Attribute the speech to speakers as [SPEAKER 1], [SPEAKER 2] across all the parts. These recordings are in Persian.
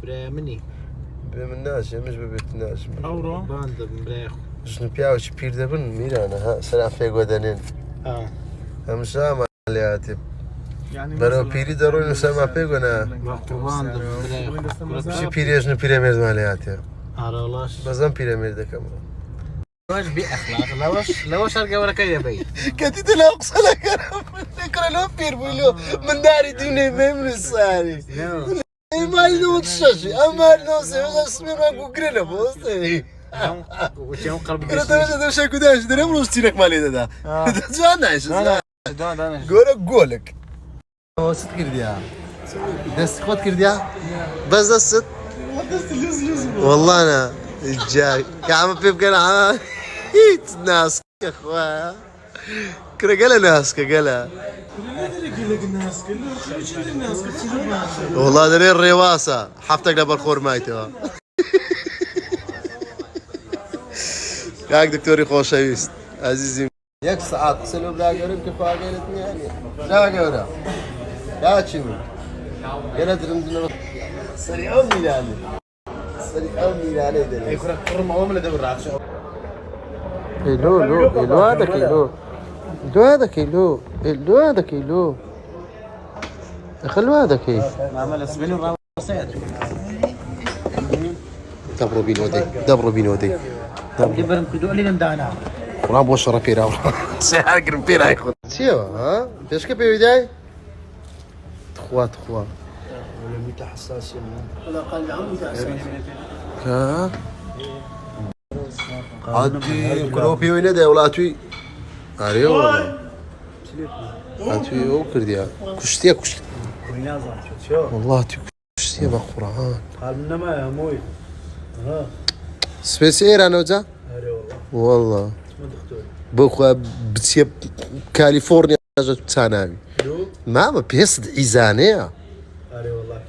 [SPEAKER 1] برای منی
[SPEAKER 2] من ناش مش ببيت ناش
[SPEAKER 1] ئەوڕۆ باندە برای
[SPEAKER 2] ژن پیاوەکی پیر دەبن میرانە ها سەران فێگۆ دەنێن هەمشا مالیاتی بەرەو پیری دەڕۆین و سەرما پێگۆنا چی پیرێژن و پیرەمێرد مالیاتێ
[SPEAKER 1] ئاڕەڵاش
[SPEAKER 2] بەزەم پیرەمێرد دەکەم
[SPEAKER 1] لەوەش بێ ئەخلاق لەوەش هەرگەوەرەکە دەبەی
[SPEAKER 2] کەتی تلا قسە لەکەم نەکڕە لەو پیر بووی لۆ من داری دوونێ مێمن ساری مای نەوەت شەشی ئەمار نۆسێ سمێنمان گوگرە لە بۆستێ کەرەتەوەشە دەشە کوداش دەرەم ڕۆژ چیرەک مالی دەدا جوان نایش گۆرە گۆلک ست کردیا دەست خۆت کردیا بەس دەست والله أنا جاي كعم بيبقى هيت ناس كخوا كره قال ناس كقلا والله دري الرواسة حفتك لبرخور مايتها ياك دكتوري خوشاويست عزيزي ياك ساعات سلو بلا قريب كفا قالتني يعني جا قورا يا تشمي قالت رمزنا سريع ميلاني كيلو هذا كيلو هذا كيلو هذا كيلو خلوا هذا كيلو دبروا بينودي ورام بوشرة بيرا سيار قرم بيرا ياخذ سيوا ها ايش كيف بداي تخوا ولا حساسية ولا قلب ها عادي كروبي وين ده ولاتوي أريو عادي أو كرديا كشتيا والله تي كشتيا بقرآن
[SPEAKER 3] قال منما يا موي ها
[SPEAKER 2] سبيسير أنا وجا والله بخوا بتسيب كاليفورنيا جت ثانوي ما بيست عيزانية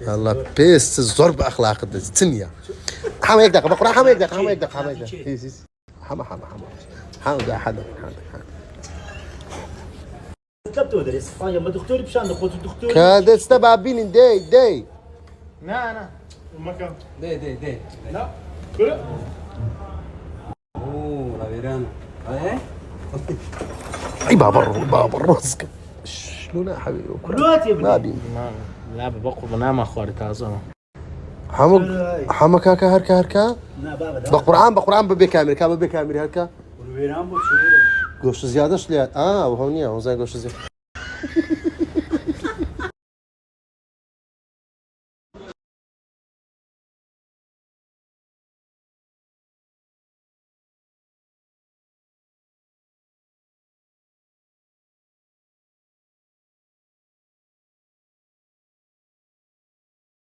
[SPEAKER 2] والله بيست الضرب أخلاق الدنيا حما يقدق بقرا حما يقدق حما حدا
[SPEAKER 3] كتبتوا درس فايا ما دكتور بشان خذ الدكتور
[SPEAKER 2] كاد استبابين داي
[SPEAKER 3] لا المكان
[SPEAKER 4] داي
[SPEAKER 3] لا كله
[SPEAKER 4] اوه لا فيران ايه
[SPEAKER 2] اي بابا راسك شلون يا حبيبي
[SPEAKER 3] كلوات يا ابني
[SPEAKER 1] لا بقوا بنام أخواري تازم
[SPEAKER 2] حما كاكا هركا
[SPEAKER 3] لا بابا
[SPEAKER 2] بقرآن ببي كامل هركا
[SPEAKER 3] والفيران بو
[SPEAKER 2] قوش زيادة شليات وهونية هون زي قوش زيادة